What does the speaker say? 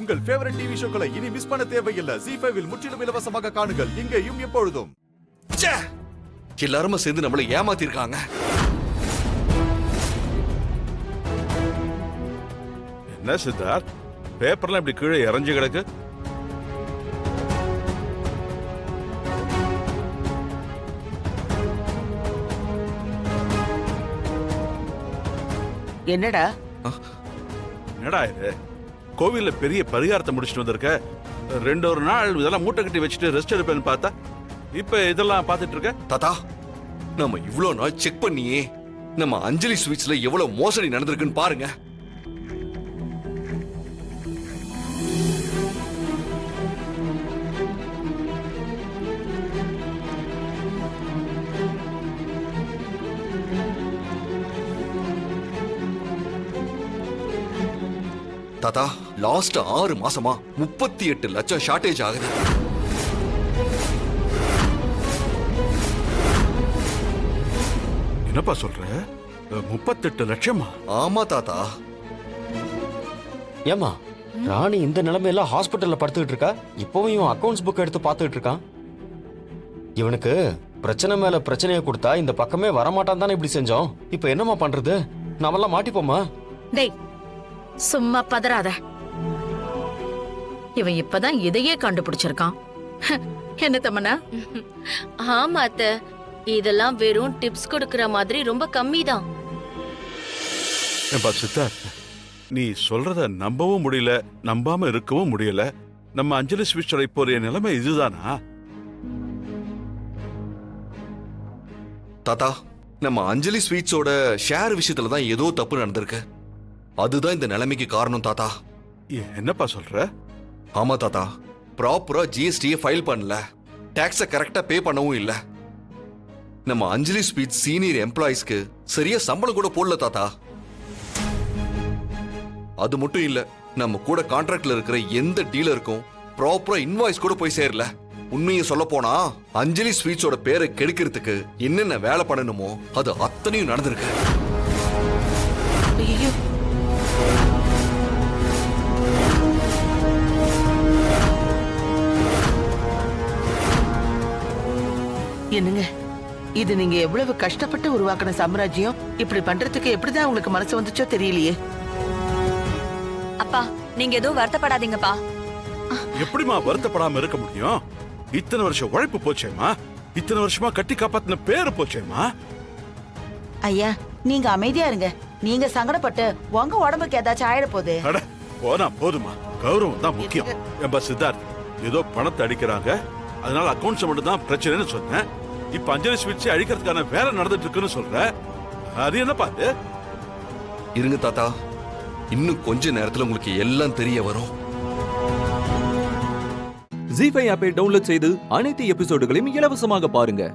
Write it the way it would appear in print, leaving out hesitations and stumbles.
உங்கள் favourite TV ஷோக்களை இனி miss பண்ண தேவையில்லை. ZEE5 இல் முற்றிலும் இலவசமாக காணுங்கள். இங்கேயும் எப்பொழுதும். எல்லாரும் சேர்ந்து நம்மளை ஏமாத்திருக்காங்க. என்ன சித்தார்த், பேப்பர்லாம் இப்படி கீழே இறஞ்சி கிடக்கு? என்னடா என்னடா இது? கோவில்ல பெரிய பரிகாரத்தை முடிச்சுட்டு வந்திருக்க. ஒரு நாள் இதெல்லாம் மூட்டை கட்டி வச்சுட்டு ரெஸ்ட் எடுப்பேன்னு பார்த்தா இப்ப இதெல்லாம் பார்த்துட்டு இருக்க. தாத்தா, நம்ம இவ்ளோ நாள் செக் பண்ணியே நம்ம அஞ்சலி ஸ்வீட்ஸ்ல எவ்வளவு மோசடி நடந்திருக்குன்னு பாருங்க. தாத்தா, லாஸ்ட் 6 மாசமா 38 லட்சம் ஷார்டேஜ் ஆகுது. என்னப்பா சொல்ற? 38 லட்சமா? ஆமா தாத்தா. ஏமா ராணி இந்த நிலைமையில ஹாஸ்பிட்டல்ல படுத்துக்கிட்டு இருக்கா. இப்பவும் இவன் அக்கவுண்ட்ஸ் புக் எடுத்து பார்த்துக்கிட்டு இருக்கான். இவனுக்கு பிரச்சனை மேல பிரச்சனையை கொடுத்தா இந்த பக்கமே வரமாட்டான் தானே இப்படி செஞ்சோம். இப்ப என்னமா பண்றது? நாமெல்லாம் மாட்டிப்போமா? டேய், சும்மா பதறாத. இவன் இப்பதான் இதையே கண்டுபிடிச்சிருக்கான். என்ன தமனா? ஆமா அத்தை, இதெல்லாம் வெறும் டிப்ஸ் கொடுக்கற மாதிரி ரொம்ப கம்மி தான். ஏப்பா சித்தார்த், நீ சொல்றத நம்பவும் முடியல, நம்பாம இருக்கவும் முடியல. நம்ம அஞ்சலி ஸ்வீட்ஸோட இப்போதைய நிலைமை இதுதானா? தாத்தா, நம்ம அஞ்சலி ஸ்வீட்ஸோட ஷேர் விஷயத்துல தான் ஏதோ தப்பு நடந்திருக்கு. அதுதான் இந்த நிலைமைக்கு காரணம் தாத்தா. என்னப்பா சொல்ற? ஆமா தாத்தா, ப்ராப்பரா ஜிஎஸ்டியை ஃபைல் பண்ணல, டாக்ஸை கரெக்டா பே பண்ணவும் இல்ல. நம்ம அஞ்சலி ஸ்வீட் சீனியர் எம்ப்ளாயிஸ்க்கு சரியா சம்பளம் கூட போடல தாத்தா. அது மட்டும் இல்ல, நம்ம கூட கான்ட்ராக்ட்ல இருக்கிற எந்த டீலருக்கும் ப்ராப்பரா இன்வாய்ஸ் கூட போய் சேரல. உண்மையை சொல்ல போனா அஞ்சலி ஸ்வீட்ஸோட பேரை கெடுக்கிறதுக்கு என்னென்ன வேலை பண்ணணுமோ அது அத்தனையும் நடந்திருக்கு. ஐயோ, என்னங்க இது? நீங்க எவ்வளவு கஷ்டப்பட்டு உருவாக்கின சாம்ராஜ்யம் இப்படி பண்றதுக்கு எப்படிதான் உங்களுக்கு மனசு வந்துச்சோ தெரியலையே. அப்பா, நீங்க எதுவும் வருத்தப்படாதீங்கப்பா. எப்படிமா வருத்தப்படாம இருக்க முடியும்? இத்தனை வருஷம் உழைப்பு போச்சேமா, இத்தனை வருஷமா கட்டி காப்பாத்தின பேரு போச்சேமா. ஐயா, நீங்க அமைதியா இருங்க. நீங்க சங்கடப்பட்டு உங்க உடம்புக்கு ஏதாச்சும் ஆயிட போகுது. அட போனா போதுமா, கௌரவம் தான் முக்கியம். ஏம்பா சித்தார்த், ஏதோ பணத்தை அடிக்கிறாங்க, அதனால அக்கௌண்ட்ஸ் மட்டும் தான் பிரச்சனைன்னு சொன்னேன். இப்ப அஞ்சலி ஸ்வீட்ஸை அழிக்கிறதுக்கான வேலை நடந்துட்டு இருக்குன்னு சொல்ற. அது என்ன பாத்து? இருங்க தாத்தா, இன்னும் கொஞ்ச நேரத்துல உங்களுக்கு எல்லாம் தெரிய வரும். ZEE5 ஆப்பை டவுன்லோட் செய்து அனைத்து எபிசோடுகளையும் இலவசமாக பாருங்க.